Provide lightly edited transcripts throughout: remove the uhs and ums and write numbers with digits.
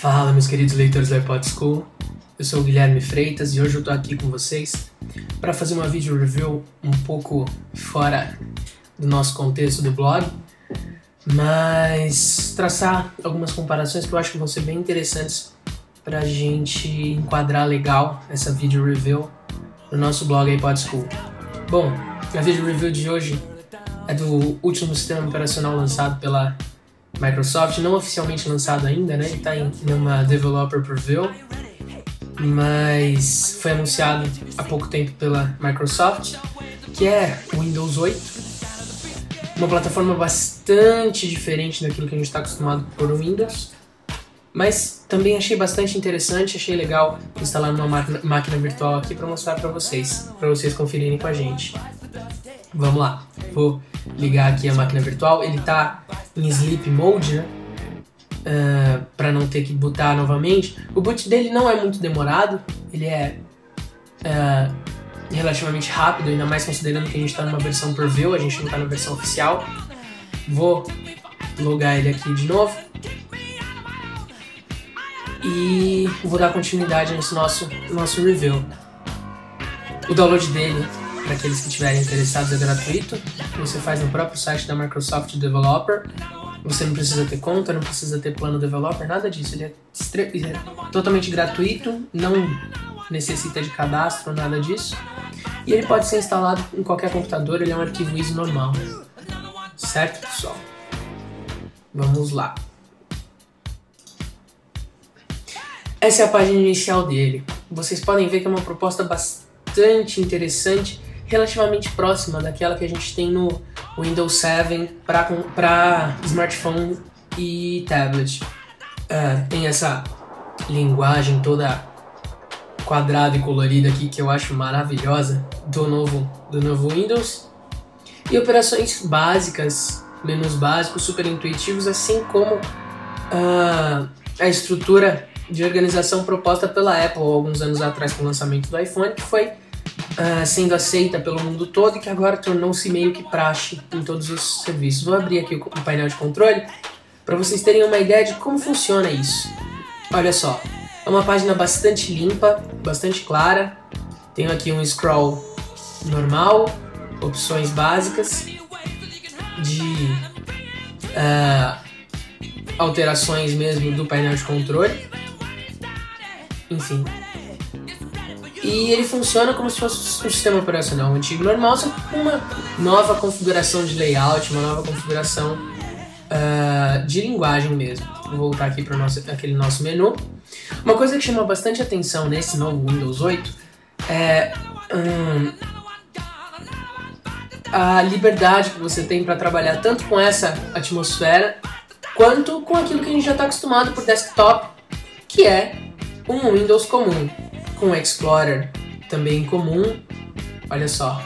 Fala, meus queridos leitores da iPod School, eu sou o Guilherme Freitas e hoje eu tô aqui com vocês para fazer uma video review um pouco fora do nosso contexto do blog, mas traçar algumas comparações que eu acho que vão ser bem interessantes pra gente enquadrar legal essa video review no nosso blog iPod School. Bom, a video review de hoje é do último sistema operacional lançado pela Microsoft, não oficialmente lançado ainda, né? Ele está em uma developer preview, mas foi anunciado há pouco tempo pela Microsoft, que é o Windows 8, uma plataforma bastante diferente daquilo que a gente está acostumado por Windows, mas também achei bastante interessante, achei legal instalar uma máquina virtual aqui para mostrar para vocês conferirem com a gente. Vamos lá, vou ligar aqui a máquina virtual, ele está em Sleep Mode, né? Para não ter que bootar novamente. O boot dele não é muito demorado, ele é relativamente rápido, ainda mais considerando que a gente está numa versão preview, a gente não está na versão oficial. Vou logar ele aqui de novo e vou dar continuidade nesse nosso review. O download dele, para aqueles que estiverem interessados, é gratuito. Você faz no próprio site da Microsoft Developer. Você não precisa ter conta, não precisa ter plano Developer, nada disso. Ele é totalmente gratuito, não necessita de cadastro, nada disso. E ele pode ser instalado em qualquer computador, ele é um arquivo ISO normal. Certo, pessoal? Vamos lá. Essa é a página inicial dele. Vocês podem ver que é uma proposta bastante interessante, relativamente próxima daquela que a gente tem no Windows 7 para smartphone e tablet. Tem essa linguagem toda quadrada e colorida aqui que eu acho maravilhosa do novo Windows. E operações básicas, menus básicos, super intuitivos, assim como a estrutura de organização proposta pela Apple alguns anos atrás com o lançamento do iPhone, que foi sendo aceita pelo mundo todo e que agora tornou-se meio que praxe em todos os serviços. Vou abrir aqui o painel de controle para vocês terem uma ideia de como funciona isso. Olha só, é uma página bastante limpa, bastante clara. Tenho aqui um scroll normal, opções básicas de alterações mesmo do painel de controle. Enfim. E ele funciona como se fosse um sistema operacional antigo normal, só com uma nova configuração de layout, uma nova configuração de linguagem mesmo. Vou voltar aqui para aquele nosso menu. Uma coisa que chama bastante atenção nesse novo Windows 8 é a liberdade que você tem para trabalhar tanto com essa atmosfera quanto com aquilo que a gente já está acostumado por desktop, que é um Windows comum, com o Explorer também comum. Olha só,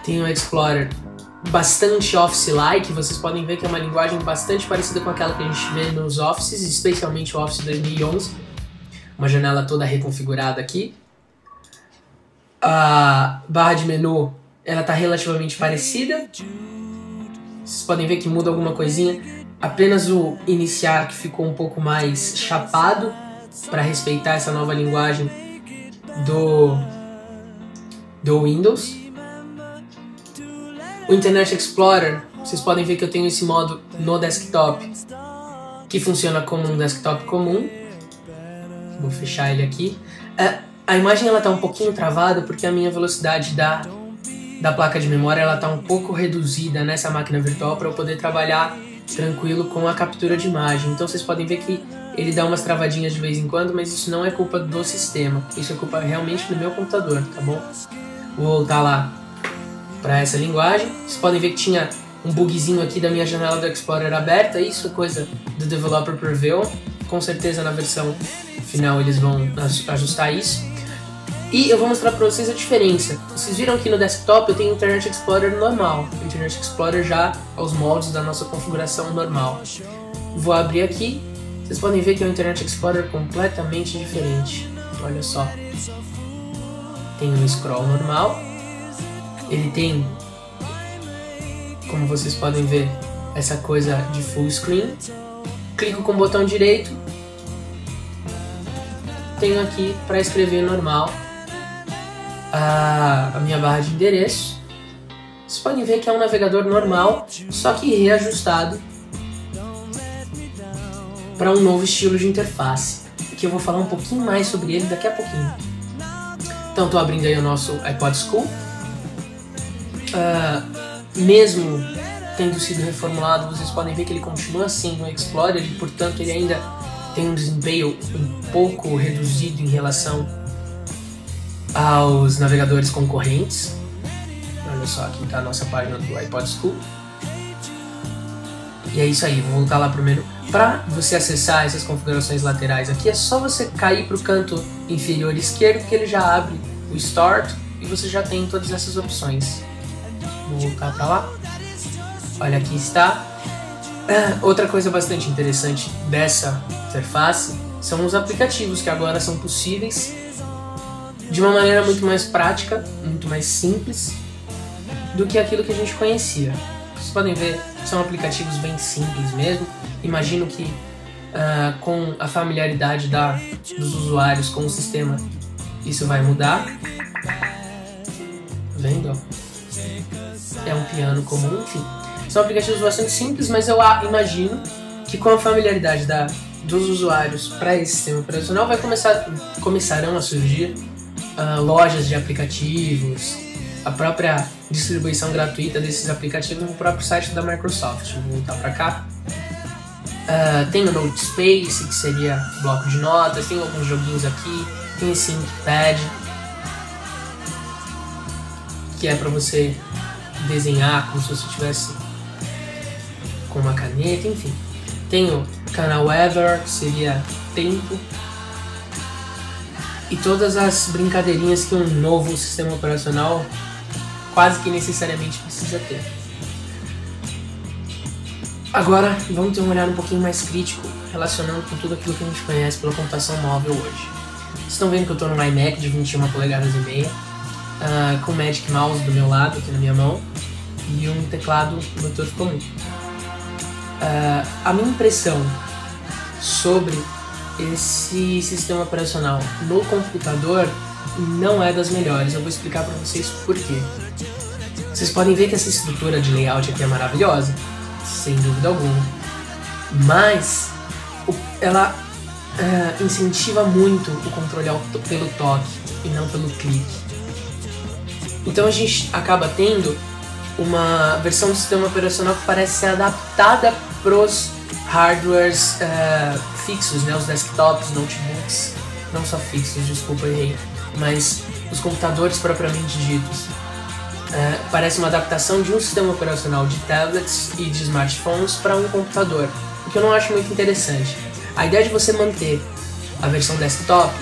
tem um Explorer bastante Office-like, vocês podem ver que é uma linguagem bastante parecida com aquela que a gente vê nos Offices, especialmente o Office 2011, uma janela toda reconfigurada aqui. A barra de menu, ela está relativamente parecida, vocês podem ver que muda alguma coisinha, apenas o iniciar que ficou um pouco mais chapado, para respeitar essa nova linguagem do Windows. O Internet Explorer, vocês podem ver que eu tenho esse modo no desktop, que funciona como um desktop comum. Vou fechar ele aqui. A imagem está um pouquinho travada porque a minha velocidade da placa de memória está um pouco reduzida nessa máquina virtual para eu poder trabalhar tranquilo com a captura de imagem. Então vocês podem ver que ele dá umas travadinhas de vez em quando, mas isso não é culpa do sistema, isso é culpa realmente do meu computador, tá bom? Vou voltar lá para essa linguagem. Vocês podem ver que tinha um bugzinho aqui da minha janela do Explorer aberta, isso é coisa do Developer Preview, com certeza na versão final eles vão ajustar isso. E eu vou mostrar para vocês a diferença. Vocês viram que no desktop eu tenho o Internet Explorer normal, o Internet Explorer já aos moldes da nossa configuração normal. Vou abrir aqui. Vocês podem ver que é um Internet Explorer completamente diferente. Olha só. Tem um scroll normal. Ele tem, como vocês podem ver, essa coisa de full screen. Clico com o botão direito tenho aqui para escrever normal a minha barra de endereço. Vocês podem ver que é um navegador normal, só que reajustado para um novo estilo de interface, que eu vou falar um pouquinho mais sobre ele daqui a pouquinho. Então estou abrindo aí o nosso iPod School. Mesmo tendo sido reformulado, vocês podem ver que ele continua sendo um Explorer e, portanto, ele ainda tem um desempenho um pouco reduzido em relação aos navegadores concorrentes. Olha só, aqui está a nossa página do iPod School. E é isso aí, vou voltar lá pro menu. Para você acessar essas configurações laterais aqui, é só você cair para o canto inferior esquerdo que ele já abre o Start e você já tem todas essas opções. Vou voltar para lá. Olha, aqui está. Outra coisa bastante interessante dessa interface são os aplicativos que agora são possíveis de uma maneira muito mais prática, muito mais simples do que aquilo que a gente conhecia. Vocês podem ver, são aplicativos bem simples mesmo. Imagino que com a familiaridade dos usuários com o sistema, isso vai mudar. Tá vendo? É um piano comum, enfim. São aplicativos bastante simples, mas eu imagino que com a familiaridade dos usuários para esse sistema operacional começarão a surgir lojas de aplicativos, a própria distribuição gratuita desses aplicativos no próprio site da Microsoft. Vou voltar para cá. Tem o Notespace, que seria bloco de notas, tem alguns joguinhos aqui, tem esse Inkpad, que é para você desenhar como se você tivesse com uma caneta, enfim. Tem o canal Weather, que seria tempo, e todas as brincadeirinhas que um novo sistema operacional quase que necessariamente precisa ter. Agora vamos ter um olhar um pouquinho mais crítico, relacionando com tudo aquilo que a gente conhece pela computação móvel hoje. Vocês estão vendo que eu estou num iMac de 21 polegadas e meia, com o Magic Mouse do meu lado, aqui na minha mão, e um teclado Bluetooth comum. A minha impressão sobre esse sistema operacional no computador não é das melhores. Eu vou explicar para vocês por quê. Vocês podem ver que essa estrutura de layout aqui é maravilhosa, sem dúvida alguma, mas ela incentiva muito o controle pelo toque e não pelo clique. Então a gente acaba tendo uma versão do sistema operacional que parece ser adaptada para os hardwares fixos, né? Os desktops, notebooks, não só fixos, desculpa, errei, mas os computadores propriamente ditos. Parece uma adaptação de um sistema operacional de tablets e de smartphones para um computador, o que eu não acho muito interessante. A ideia de você manter a versão desktop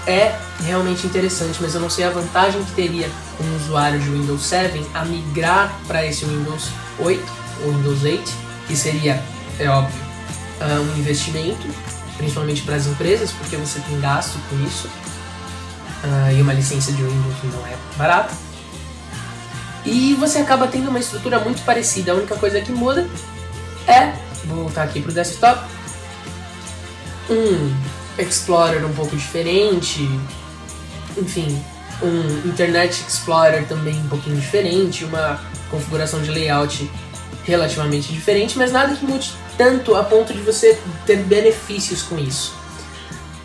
é realmente interessante, mas eu não sei a vantagem que teria um usuário de Windows 7 a migrar para esse Windows 8 ou Windows 8, que seria, é óbvio, um investimento, principalmente para as empresas, porque você tem gasto com isso, e uma licença de Windows não é barata. E você acaba tendo uma estrutura muito parecida. A única coisa que muda é, vou voltar aqui para o desktop, um Explorer um pouco diferente, enfim, um Internet Explorer também um pouquinho diferente, uma configuração de layout relativamente diferente, mas nada que mude tanto a ponto de você ter benefícios com isso.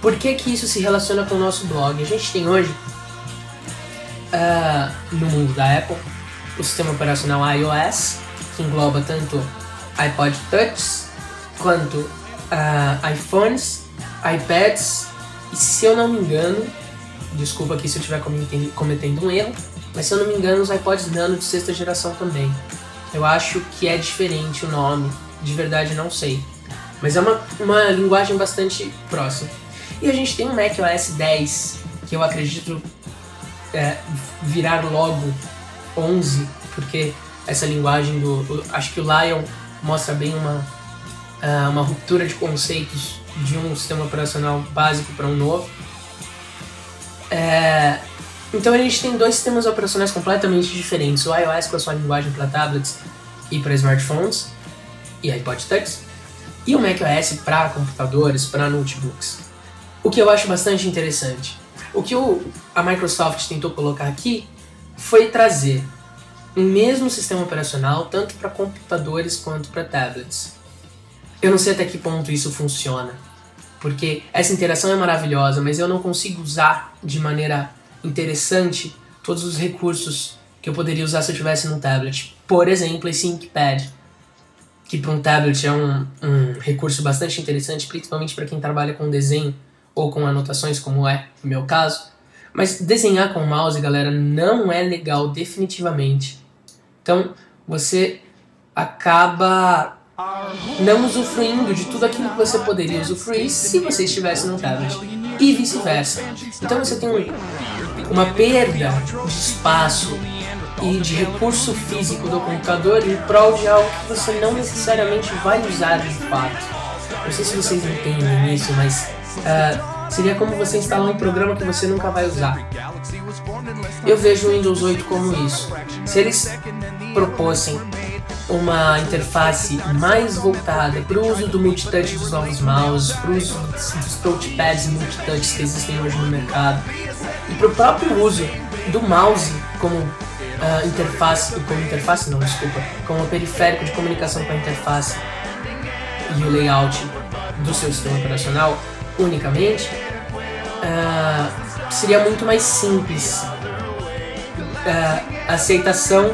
Por que que isso se relaciona com o nosso blog? A gente tem hoje, no mundo da Apple, o sistema operacional iOS, que engloba tanto iPod Touch quanto iPhones, iPads, e se eu não me engano, desculpa aqui se eu estiver cometendo um erro, mas se eu não me engano, os iPods Nano de 6ª geração também. Eu acho que é diferente o nome, de verdade não sei, mas é uma linguagem bastante próxima. E a gente tem um macOS 10, que eu acredito virar logo 11, porque essa linguagem acho que o Lion mostra bem uma ruptura de conceitos de um sistema operacional básico para um novo. Então a gente tem dois sistemas operacionais completamente diferentes, o iOS com a sua linguagem para tablets e para smartphones e iPod Touch, e o macOS para computadores, para notebooks. O que eu acho bastante interessante. O que a Microsoft tentou colocar aqui foi trazer o mesmo sistema operacional tanto para computadores quanto para tablets. Eu não sei até que ponto isso funciona, porque essa interação é maravilhosa, mas eu não consigo usar de maneira interessante todos os recursos que eu poderia usar se eu tivesse num tablet. Por exemplo, esse Inkpad, que para um tablet é um recurso bastante interessante, principalmente para quem trabalha com desenho ou com anotações, como é o meu caso. Mas desenhar com o mouse, galera, não é legal definitivamente. Então, você acaba não usufruindo de tudo aquilo que você poderia usufruir se você estivesse no tablet. E vice-versa. Então você tem uma perda de espaço e de recurso físico do computador em prol de algo que você não necessariamente vai usar de fato. Não sei se vocês entendem isso, mas seria como você instalar um programa que você nunca vai usar. Eu vejo o Windows 8 como isso. Se eles propôssem uma interface mais voltada para o uso do multitouch dos novos mouses, para o uso dos touchpads multitouch que existem hoje no mercado, e para o próprio uso do mouse como como periférico de comunicação com a interface e o layout do seu sistema operacional unicamente, seria muito mais simples a aceitação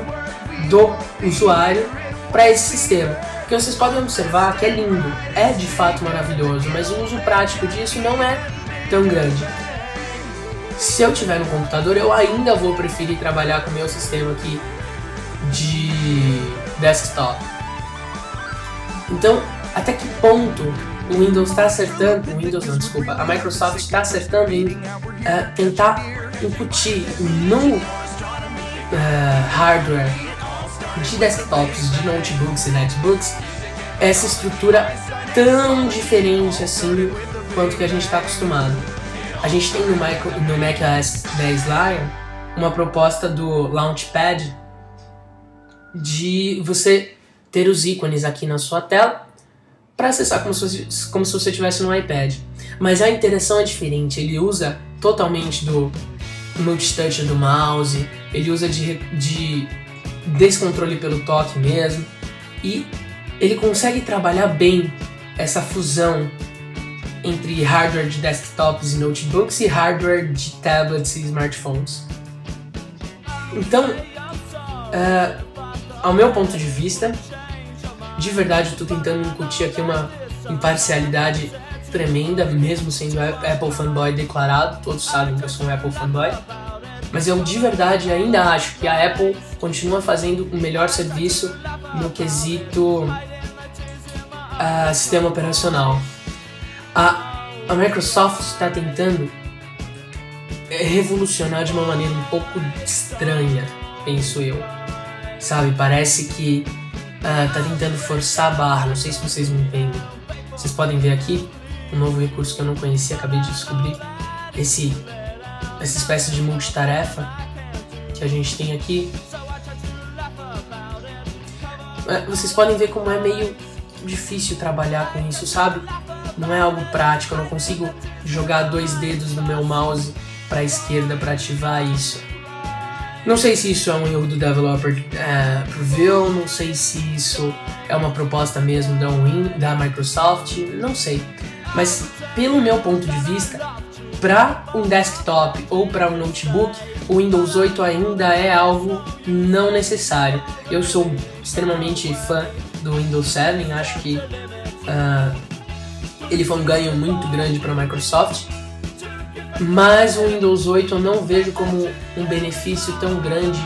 do usuário para esse sistema. Porque vocês podem observar que é lindo, é de fato maravilhoso, mas o uso prático disso não é tão grande. Se eu tiver no computador, eu ainda vou preferir trabalhar com o meu sistema aqui de desktop. Então, até que ponto o Windows está acertando, a Microsoft está acertando em tentar incutir no hardware de desktops, de notebooks e netbooks, essa estrutura tão diferente assim quanto que a gente está acostumado. A gente tem no macOS 10 Lion uma proposta do Launchpad de você ter os ícones aqui na sua tela para acessar como se você estivesse no iPad. Mas a interação é diferente, ele usa totalmente do multitouch do mouse, ele usa de descontrole pelo toque mesmo, e ele consegue trabalhar bem essa fusão entre hardware de desktops e notebooks e hardware de tablets e smartphones. Então, ao meu ponto de vista, de verdade eu estou tentando incutir aqui uma imparcialidade tremenda, mesmo sendo Apple fanboy declarado, todos sabem que eu sou um Apple fanboy, mas eu de verdade ainda acho que a Apple continua fazendo o melhor serviço no quesito sistema operacional. A Microsoft está tentando revolucionar de uma maneira um pouco estranha, penso eu. Sabe, parece que está tentando forçar a barra, não sei se vocês me entendem. Vocês podem ver aqui um novo recurso que eu não conhecia, acabei de descobrir. Essa espécie de multitarefa que a gente tem aqui. Vocês podem ver como é meio difícil trabalhar com isso, sabe? Não é algo prático, eu não consigo jogar 2 dedos no meu mouse para a esquerda para ativar isso. Não sei se isso é um erro do developer preview, não sei se isso é uma proposta mesmo da Microsoft, não sei. Mas pelo meu ponto de vista, para um desktop ou para um notebook, o Windows 8 ainda é algo não necessário. Eu sou extremamente fã do Windows 7, acho que ele foi um ganho muito grande para a Microsoft, mas o Windows 8 eu não vejo como um benefício tão grande,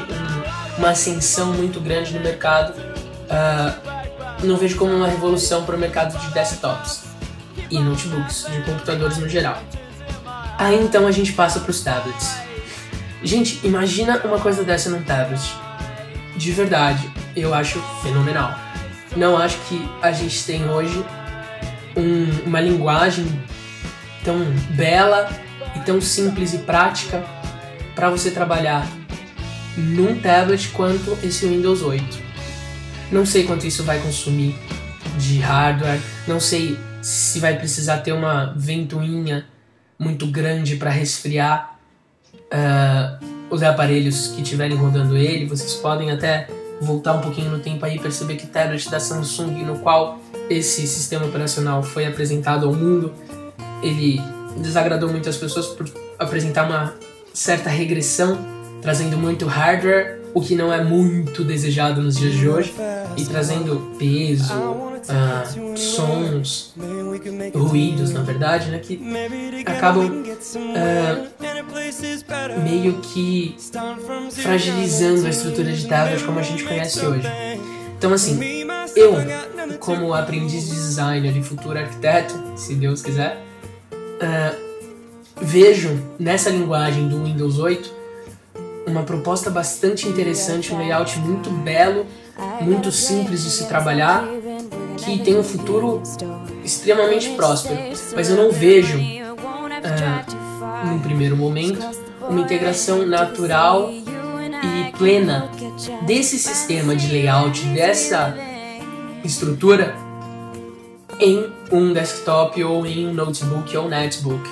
uma ascensão muito grande no mercado, não vejo como uma revolução para o mercado de desktops e notebooks, de computadores no geral. Aí então a gente passa para os tablets. Gente, imagina uma coisa dessa num tablet. De verdade, eu acho fenomenal. Não acho que a gente tem hoje uma linguagem tão bela e tão simples e prática para você trabalhar num tablet quanto esse Windows 8. Não sei quanto isso vai consumir de hardware, não sei se vai precisar ter uma ventoinha muito grande para resfriar os aparelhos que estiverem rodando ele. Vocês podem até voltar um pouquinho no tempo aí e perceber que tablet da Samsung, no qual esse sistema operacional foi apresentado ao mundo, ele desagradou muitas pessoas por apresentar uma certa regressão, trazendo muito hardware, o que não é muito desejado nos dias de hoje, e trazendo peso, sons, ruídos, na verdade, né, que acabam meio que fragilizando a estrutura de tablet como a gente conhece hoje. Então, assim, eu, como aprendiz de designer e futuro arquiteto, se Deus quiser, vejo nessa linguagem do Windows 8 uma proposta bastante interessante, um layout muito belo, muito simples de se trabalhar, que tem um futuro extremamente próspero. Mas eu não vejo, num primeiro momento, uma integração natural e plena desse sistema de layout, dessa estrutura, em um desktop ou em um notebook ou netbook.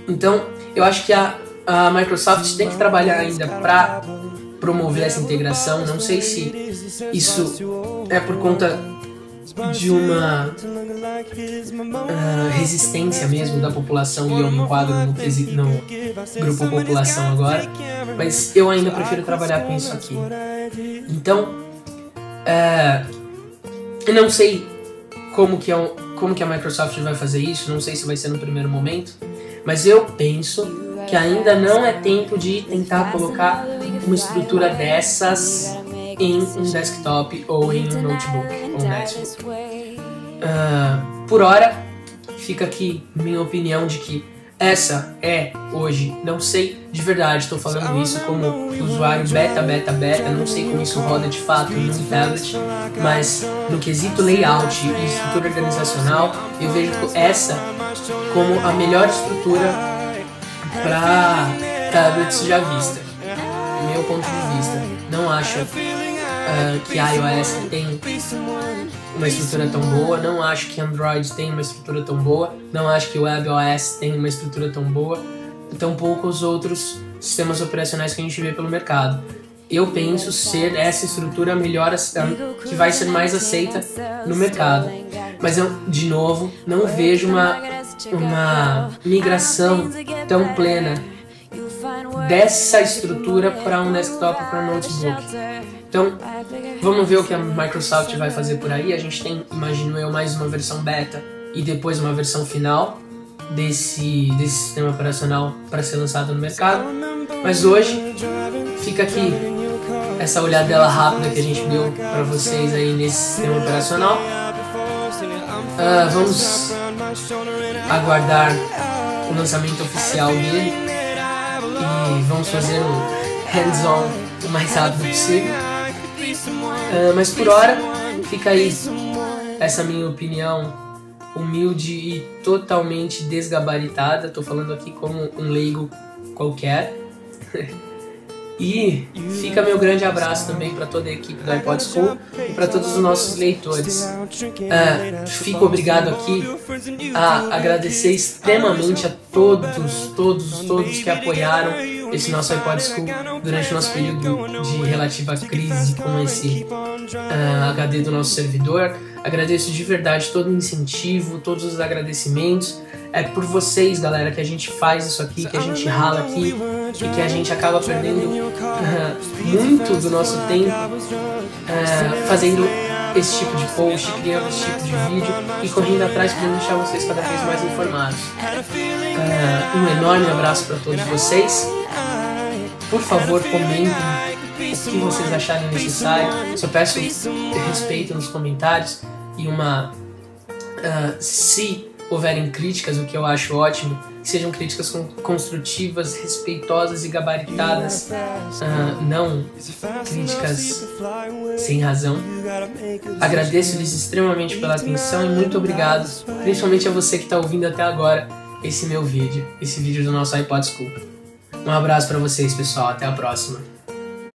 Então, eu acho que a Microsoft tem que trabalhar ainda para promover essa integração. Não sei se isso é por conta de uma resistência mesmo da população, e eu me enquadro no grupo população agora, mas eu ainda prefiro trabalhar com isso aqui. Então, eu não sei como que a Microsoft vai fazer isso, não sei se vai ser no primeiro momento, mas eu penso que ainda não é tempo de tentar colocar uma estrutura dessas em um desktop ou em um notebook ou netbook. Por hora, fica aqui minha opinião de que essa é, hoje, não sei de verdade, estou falando isso como usuário beta, não sei como isso roda de fato num tablet, mas no quesito layout e estrutura organizacional, eu vejo essa como a melhor estrutura para tablets já vista. Do meu ponto de vista, não acho que a iOS tem uma estrutura tão boa, não acho que Android tem uma estrutura tão boa, não acho que o WebOS tem uma estrutura tão boa, e tampouco os outros sistemas operacionais que a gente vê pelo mercado. Eu penso ser essa estrutura melhor, que vai ser mais aceita no mercado. Mas eu, de novo, não vejo uma migração tão plena dessa estrutura para um desktop, para um notebook. Então, vamos ver o que a Microsoft vai fazer por aí. A gente tem, imagino eu, mais uma versão beta e depois uma versão final desse sistema operacional para ser lançado no mercado. Mas hoje, fica aqui essa olhadela rápida que a gente deu para vocês aí nesse sistema operacional. Vamos aguardar o lançamento oficial dele e vamos fazer um hands-on o mais rápido possível. Mas por hora, fica aí essa minha opinião humilde e totalmente desgabaritada. Tô falando aqui como um leigo qualquer. E fica meu grande abraço também para toda a equipe do iPod School e para todos os nossos leitores. Fico obrigado aqui a agradecer extremamente a todos que apoiaram esse nosso iPod School durante o nosso período de relativa crise com esse HD do nosso servidor. Agradeço de verdade todo o incentivo, todos os agradecimentos. É por vocês, galera, que a gente faz isso aqui, que a gente rala aqui e que a gente acaba perdendo muito do nosso tempo fazendo esse tipo de post, criando esse tipo de vídeo e correndo atrás para deixar vocês cada vez mais informados. Um enorme abraço para todos vocês. Por favor, comentem o que vocês acharem necessário. Só peço respeito nos comentários e se houverem críticas, o que eu acho ótimo, que sejam críticas construtivas, respeitosas e gabaritadas, não críticas sem razão. Agradeço-lhes extremamente pela atenção e muito obrigado, principalmente a você que está ouvindo até agora esse meu vídeo, esse vídeo do nosso iPod School. Um abraço para vocês, pessoal, até a próxima.